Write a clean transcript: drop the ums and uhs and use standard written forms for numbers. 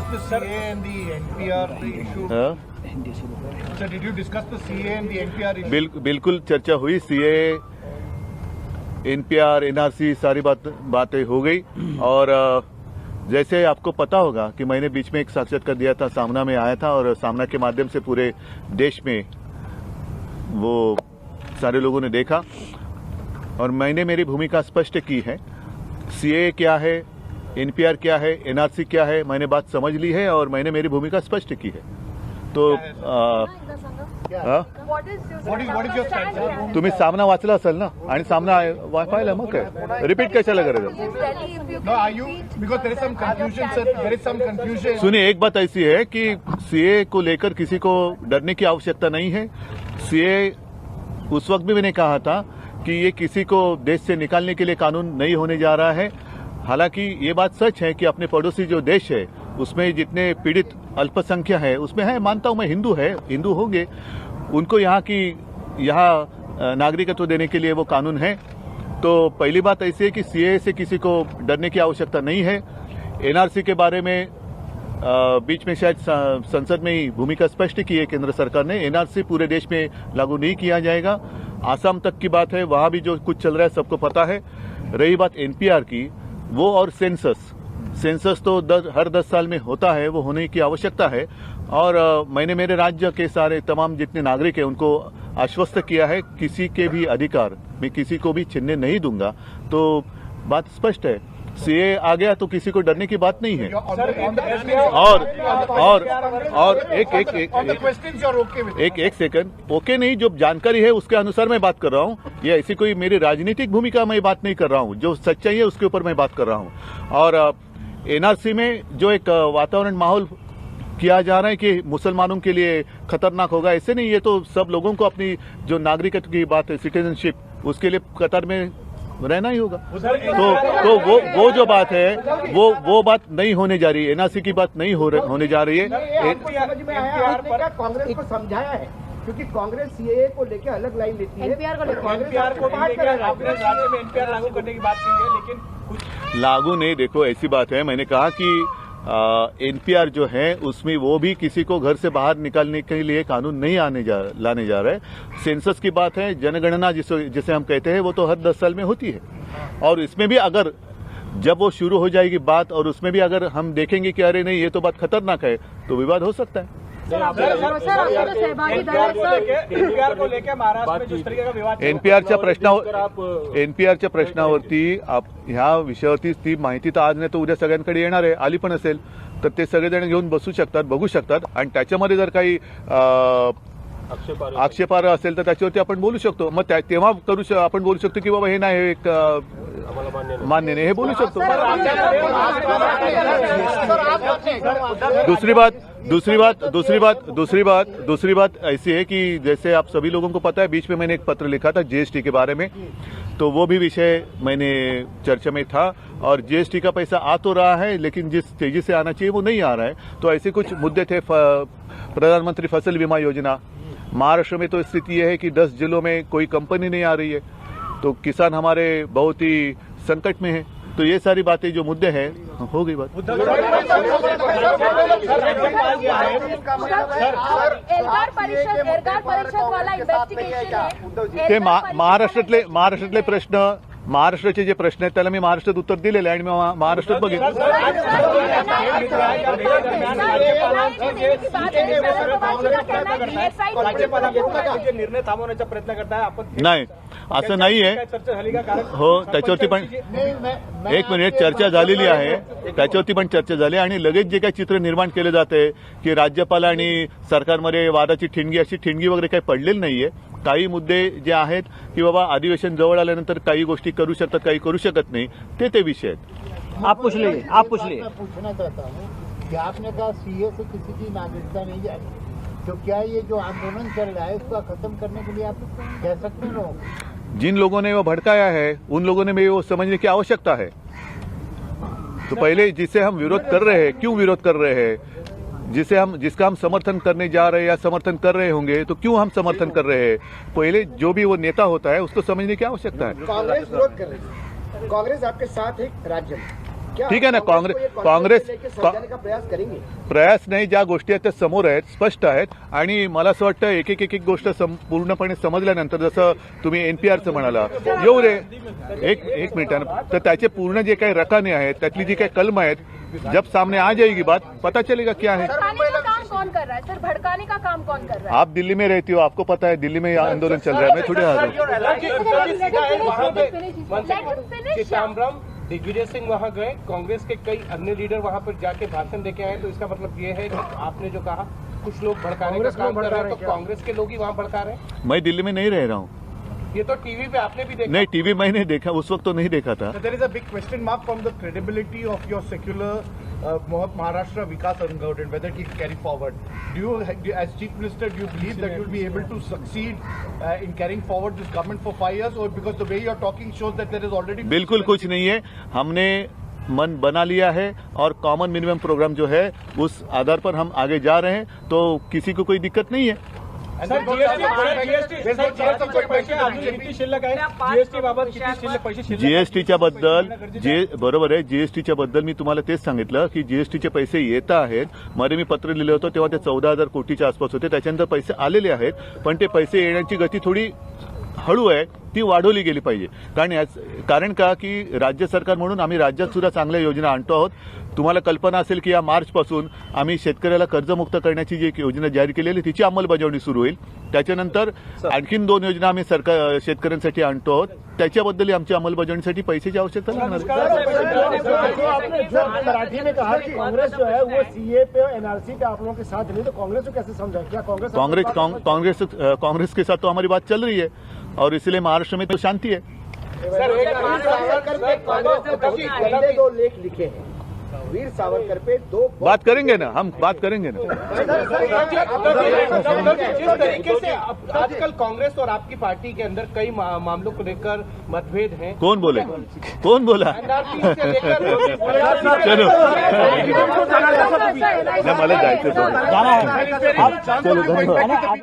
discuss the CA and the NPR issue? Sir, did you discuss the CA and the NPR issue? बिल्कुल चर्चा हुई। CA, NPR, NRC सारी बातें हो गई। और जैसे आपको पता होगा कि मैंने बीच में एक साक्षात्कार दिया था, सामना में आया था और सामना के माध्यम से पूरे देश में वो सारे लोगों ने देखा और मैंने मेरी भूमिका स्पष्ट की है। सीए क्या है, एनपीआर क्या है, एनआरसी क्या है, मैंने बात समझ ली है और मैंने मेरी भूमिका स्पष्ट की है। तो तुम्ही सामना वाचला असेल ना आणि सामना पाहिलं, मग काय रिपीट कशाला करायचं? सुनिए, एक बात ऐसी है कि सीए को लेकर किसी को डरने की आवश्यकता नहीं है। सीए उस वक्त भी मैंने कहा था कि ये किसी को देश से निकालने के लिए कानून नहीं होने जा रहा है। हालांकि ये बात सच है कि अपने पड़ोसी जो देश है उसमें जितने पीड़ित अल्पसंख्यक है उसमें है, मानता हूं मैं, हिंदू होंगे, उनको यहाँ नागरिकत्व देने के लिए वो कानून है। तो पहली बात ऐसी है कि सीए से किसी को डरने की आवश्यकता नहीं है। एनआरसी के बारे में बीच में शायद संसद में ही भूमिका स्पष्ट की है केंद्र सरकार ने। एनआरसी पूरे देश में लागू नहीं किया जाएगा। आसाम तक की बात है, वहां भी जो कुछ चल रहा है सबको पता है। रही बात एनपीआर की, वो और सेंसस तो हर 10 साल में होता है, वो होने की आवश्यकता है। और मैंने मेरे राज्य के सारे तमाम जितने नागरिक हैं उनको आश्वस्त किया है, किसी के भी अधिकार मैं किसी को भी छीनने नहीं दूंगा। तो बात स्पष्ट है, सीए आ गया तो किसी को डरने की बात नहीं है। और एक सेकंड, ओके नहीं, जो जानकारी है उसके अनुसार मैं बात कर रहा हूँ। ये ऐसी कोई मेरी राजनीतिक भूमिका मैं बात नहीं कर रहा हूँ, जो सच्चाई है उसके ऊपर मैं बात कर रहा हूँ। और एनआरसी में जो एक वातावरण माहौल किया जा रहा है कि मुसलमानों के लिए खतरनाक होगा, ऐसे नहीं। ये तो सब लोगों को अपनी जो नागरिकत्व की बात है, सिटीजनशिप, उसके लिए कतर में रहना ही होगा। तो वो जो बात है वो बात नहीं होने जा रही है। एनआरसी की बात नहीं होने जा रही है। कांग्रेस को समझाया है, क्योंकि कांग्रेस सीएए को लेकर अलग लाइन लेती है। एनपीआर को लागू करने की बात की है, लेकिन लागू नहीं। देखो, ऐसी बात है, मैंने कहा कि एनपीआर जो है उसमें वो भी किसी को घर से बाहर निकालने के लिए कानून नहीं लाने जा रहे। सेंसस की बात है, जनगणना जिसे हम कहते हैं, वो तो हर 10 साल में होती है। और इसमें भी अगर जब वो शुरू हो जाएगी बात और उसमें भी अगर हम देखेंगे कि अरे नहीं ये तो बात खतरनाक है, तो विवाद हो सकता है। एनपीआरच्या प्रश्नावरती ह्या विषयावरती ती माहिती तर आज नाही तर उद्या सगळ्यांकडे येणार आहे, आली पण असेल तर ते सगळेजण घेऊन बसू शकतात, बघू शकतात आणि त्याच्यामध्ये जर काही आक्षेपार्ह असेल तर त्याच्यावरती आपण बोलू शकतो। मग तेव्हा आपण बोलू शकतो की बाबा हे नाही, एक मान्य नहीं, हे बोलू शकतो। दूसरी बात ऐसी है कि जैसे आप सभी लोगों को पता है, बीच में मैंने एक पत्र लिखा था जीएसटी के बारे में, तो वो भी विषय मैंने चर्चा में था। और जीएसटी का पैसा आ तो रहा है, लेकिन जिस तेजी से आना चाहिए वो नहीं आ रहा है। तो ऐसे कुछ मुद्दे थे। प्रधानमंत्री फसल बीमा योजना, महाराष्ट्र में तो स्थिति यह है कि 10 जिलों में कोई कंपनी नहीं आ रही है, तो किसान हमारे बहुत ही संकट में है। तो ये सारी बातें जो मुद्दे हैं, हो गई बात। ते महाराष्ट्रातले प्रश्न, महाराष्ट्राचे जे प्रश्न आहेत त्याला मी महाराष्ट्रात उत्तर दिलेले आहे आणि मी महाराष्ट्रात बघितलं निर्णय थांबवण्याचा प्रयत्न करताय आपण। नाही, असं नाही आहे। हो, त्याच्यावरती पण एक मिनिट, चर्चा झालेली आहे, त्याच्यावरती पण चर्चा झाली आणि लगेच जे काही चित्र निर्माण केले जाते की राज्यपाल आणि सरकारमध्ये वादाची ठिणगी, अशी ठिणगी वगैरे काही पडलेली नाहीये। काही मुद्दे जे आहेत की बाबा अधिवेशन जवळ आल्यानंतर काही गोष्टी करू शकतात, काही करू शकत नाही, ते विषय आहेत। आप पूछ लीजिए। पूछना चाहता हूँ कि आपने कहा सीए से किसी की नागरिकता नहीं जाएगी, तो क्या ये जो आंदोलन चल रहा है उसको खत्म करने के लिए आप कह सकते हैं लोग? जिन लोगों ने वो भड़काया है उन लोगों ने भी वो समझने की आवश्यकता है। तो पहले जिसे हम विरोध कर रहे हैं, क्यों विरोध कर रहे हैं, जिसका हम समर्थन करने जा रहे हैं या समर्थन कर रहे होंगे, तो क्यों हम समर्थन कर रहे हैं, पहले जो भी वो नेता होता है उसको समझने की आवश्यकता है। कांग्रेस विरोध कर रही है, कांग्रेस आपके साथ है राज्य में, ठीक आहे ना, काँग्रेस समजाने का प्रयास करेंगे. प्रयास नाही, ज्या गोष्टी आहेत त्या समोर आहेत, स्पष्ट आहेत. आणि मला असं वाटतं एक गोष्ट पूर्णपणे समजल्यानंतर, जसं तुम्ही एनपीआरचं म्हणाला, येऊ रे एक मिनिटानं, तर त्याचे पूर्ण जे काही रकाने आहेत, त्यातली जी काही कलम आहेत, जब सामने आ जाएगी बात, पता चलेगा क्या है. भड़काने का काम कौन कर रहा है सर? भड़काने का काम कौन कर रहा है? आप दिल्ली में रहती हो, आपको पता है दिल्ली में आंदोलन चल रहा है. मैं थोड़ी हार चिदम्बरम, दिग्विजय सिंह वहाँ गए, कांग्रेस के कई अन्य लीडर वहाँ पर जाके भाषण देके आए, तो इसका मतलब ये है कि आपने जो कहा कुछ लोग भड़काने का काम कर रहे हैं, तो कांग्रेस के लोग ही वहाँ भड़का रहे हैं. मैं दिल्ली में नहीं रह रहा हूँ. ये तो टीवी पे आपने भी देखा. नहीं, टीवी मैंने देखा, उस वक्त तो नहीं देखा था. There is a big question mark from the credibility of your secular Maharashtra Vikas Government, whether it can carry forward. Do you, as Chief Minister, do you believe that you will be able to succeed in carrying forward this government for 5 years, or because the way you are talking shows that there is already बिल्कुल कुछ नहीं है. हमने मन बना लिया है और कॉमन मिनिमम प्रोग्राम जो है उस आधार पर हम आगे जा रहे हैं, तो किसी को कोई दिक्कत नहीं है. जीएसटीच्या बद्दल बरोबर आहे. जीएसटीच्या बद्दल मी तुम्हाला तेच सांगितलं की जीएसटीचे पैसे येत आहेत. मध्ये मी पत्र लिहिलं होतं तेव्हा ते 14,000 कोटीच्या आसपास होते. त्याच्यानंतर पैसे आलेले आहेत, पण ते पैसे येण्याची गती थोडी हळू आहे, ती वाढवली गेली पाहिजे. कारण का की राज्य सरकार म्हणून आम्ही राज्यात सुद्धा चांगल्या योजना आणतो आहोत. तुम्हाला कल्पना असेल की या मार्चपासून आम्ही शेतकऱ्याला कर्जमुक्त करण्याची जी एक योजना जारी केलेली, तिची अंमलबजावणी सुरू होईल. त्याच्यानंतर आणखीन 2 योजना आम्ही शेतकऱ्यांसाठी आणतो आहोत. त्याच्याबद्दल आमच्या अंमलबजावणीसाठी पैशाची आवश्यकता लागणार. मराठी में कहा कि कांग्रेस जो है वो सीए पे एनआरसी पे आप लोगों के साथ नहीं, तो कांग्रेस को कैसे समझा? क्या कांग्रेस के साथ तो हमारी बात चल रही है और इसलिए महाराष्ट्र में तो शांति है. पहले 2 लेख लिखे हैं वीर सावरकर पे, 2 बात करेंगे ना, हम बात करेंगे ना. जिस तरीके से आजकल कांग्रेस और आपकी पार्टी के अंदर कई मामलों को लेकर मतभेद हैं. कौन बोला? एनआरसी से लेकर चलो मला जायचं. चलो, धन्यवाद.